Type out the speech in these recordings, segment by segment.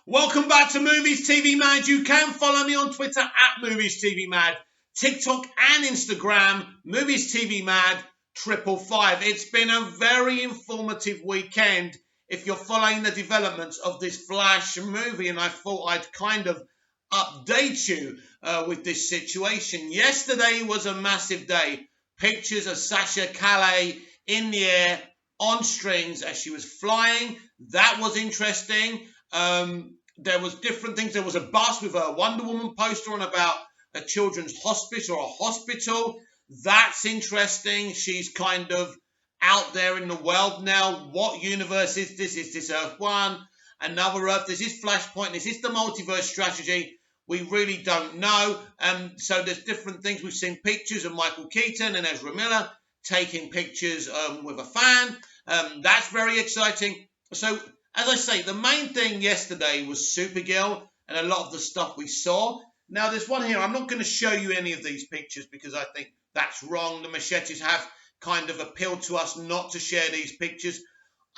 Welcome back to Movies TV Mad. You can follow me on Twitter at Movies TV Mad, TikTok and Instagram, Movies TV Mad 555. It's been a very informative weekend if you're following the developments of this Flash movie, and I thought I'd kind of update you with this situation. Yesterday was a massive day. Pictures of Sasha Calle in the air on strings as she was flying. That was interesting. There was different things. There was a bus with a Wonder Woman poster on about a children's hospice or a hospital. That's interesting. She's kind of out there in the world now. What universe is this? Is this Earth 1? Another Earth? Is this Flashpoint? Is this the multiverse strategy? We really don't know. So there's different things. We've seen pictures of Michael Keaton and Ezra Miller taking pictures with a fan. That's very exciting. So, as I say, the main thing yesterday was Supergirl and a lot of the stuff we saw. Now, there's one here. I'm not going to show you any of these pictures because I think that's wrong. The Machetes have kind of appealed to us not to share these pictures.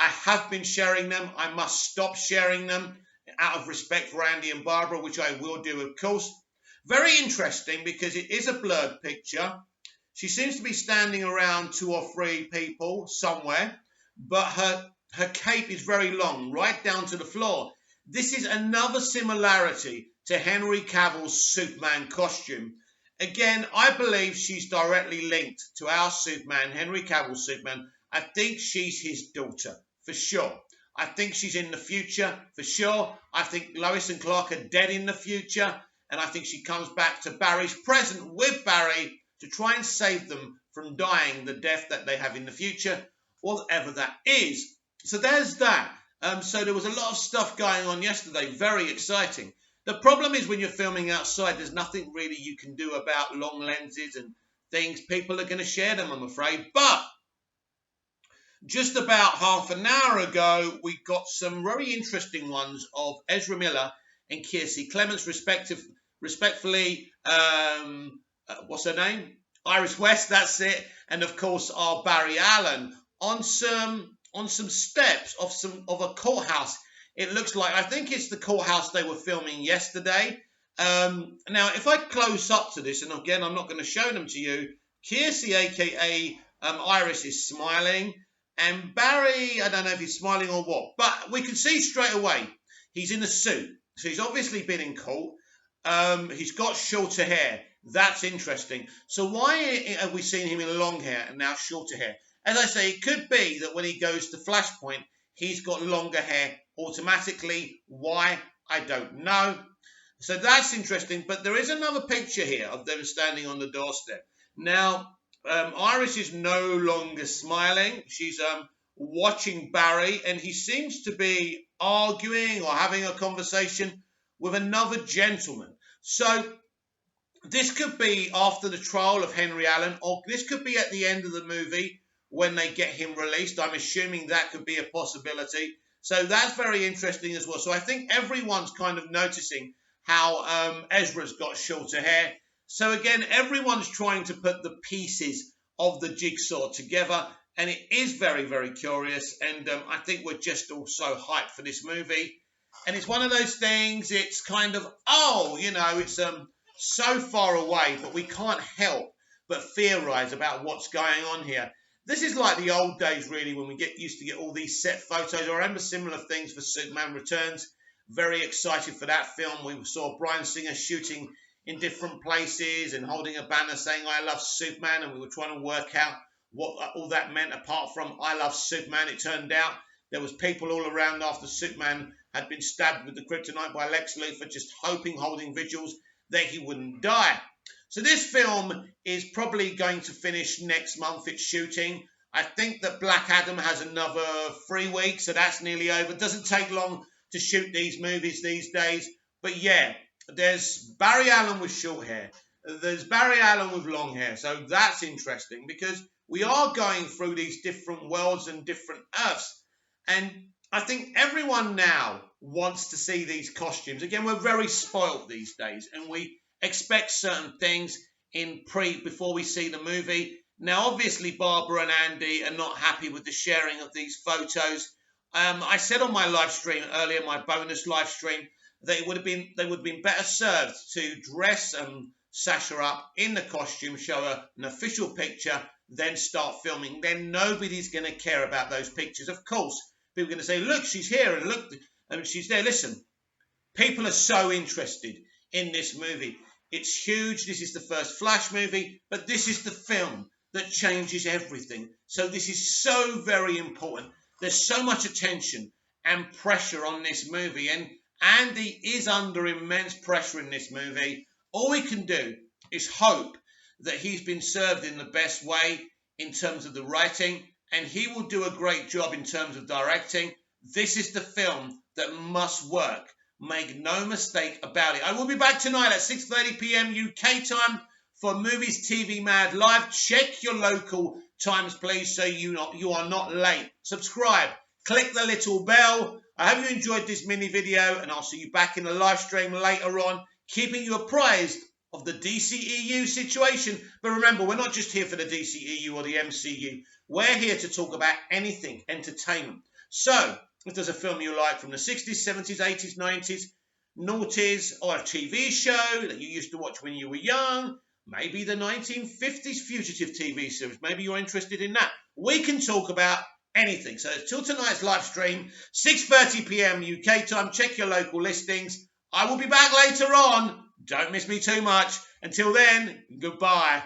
I have been sharing them. I must stop sharing them out of respect for Andy and Barbara, which I will do, of course. Very interesting because it is a blurred picture. She seems to be standing around 2 or 3 people somewhere, but her cape is very long, right down to the floor. This is another similarity to Henry Cavill's Superman costume. Again, I believe she's directly linked to our Superman, Henry Cavill's Superman. I think she's his daughter, for sure. I think she's in the future, for sure. I think Lois and Clark are dead in the future, and I think she comes back to Barry's present with Barry to try and save them from dying the death that they have in the future, whatever that is. So there's that. So there was a lot of stuff going on yesterday. Very exciting. The problem is when you're filming outside, there's nothing really you can do about long lenses and things. People are going to share them, I'm afraid. But just about half an hour ago, we got some very interesting ones of Ezra Miller and Kiersey Clements, respectfully. What's her name? Iris West, that's it. And of course, our Barry Allen on some steps of a courthouse. It looks like, I think it's the courthouse they were filming yesterday. Now, if I close up to this, and again, I'm not going to show them to you, Kiersey, a.k.a. Iris, is smiling. And Barry, I don't know if he's smiling or what, but we can see straight away he's in a suit. So he's obviously been in court. He's got shorter hair. That's interesting. So why have we seen him in long hair and now shorter hair? As I say, it could be that when he goes to Flashpoint, he's got longer hair automatically. Why? I don't know. So that's interesting. But there is another picture here of them standing on the doorstep. Now, Iris is no longer smiling. She's watching Barry, and he seems to be arguing or having a conversation with another gentleman. So this could be after the trial of Henry Allen, or this could be at the end of the movie when they get him released. I'm assuming that could be a possibility. So that's very interesting as well. So I think everyone's kind of noticing how Ezra's got shorter hair. So again, everyone's trying to put the pieces of the jigsaw together. And it is very, very curious. And I think we're just all so hyped for this movie. And it's one of those things, it's kind of, it's so far away, but we can't help but theorize about what's going on here. This is like the old days, really, when we used to get all these set photos. I remember similar things for Superman Returns. Very excited for that film. We saw Bryan Singer shooting in different places and holding a banner saying, "I love Superman," and we were trying to work out what all that meant apart from "I love Superman." It turned out there was people all around after Superman had been stabbed with the kryptonite by Lex Luthor, just holding vigils that he wouldn't die. So this film is probably going to finish next month, its shooting. I think that Black Adam has another 3 weeks, so that's nearly over. It doesn't take long to shoot these movies these days. But yeah, there's Barry Allen with short hair. There's Barry Allen with long hair. So that's interesting because we are going through these different worlds and different Earths. And I think everyone now wants to see these costumes. Again, we're very spoiled these days, and we expect certain things before we see the movie. Now, obviously, Barbara and Andy are not happy with the sharing of these photos. I said on my live stream earlier, my bonus live stream, that they would have been better served to dress Sasha up in the costume, show her an official picture, then start filming. Then nobody's going to care about those pictures. Of course, people are going to say, look, she's here, and look, she's there. Listen, people are so interested in this movie. It's huge. This is the first Flash movie, but this is the film that changes everything. So this is so very important. There's so much attention and pressure on this movie, and Andy is under immense pressure in this movie. All we can do is hope that he's been served in the best way in terms of the writing, and he will do a great job in terms of directing. This is the film that must work. Make no mistake about it. I will be back tonight at 6:30 p.m. UK time for Movies TV Mad Live. Check your local times, please, so you are not late. Subscribe. Click the little bell. I hope you enjoyed this mini video, and I'll see you back in the live stream later on, keeping you apprised of the DCEU situation. But remember, we're not just here for the DCEU or the MCU. We're here to talk about anything entertainment. So, if there's a film you like from the 60s, 70s, 80s, 90s, noughties, or a TV show that you used to watch when you were young, maybe the 1950s Fugitive TV series, maybe you're interested in that, we can talk about anything. So till tonight's live stream, 6:30 p.m. UK time, check your local listings. I will be back later on. Don't miss me too much. Until then, goodbye.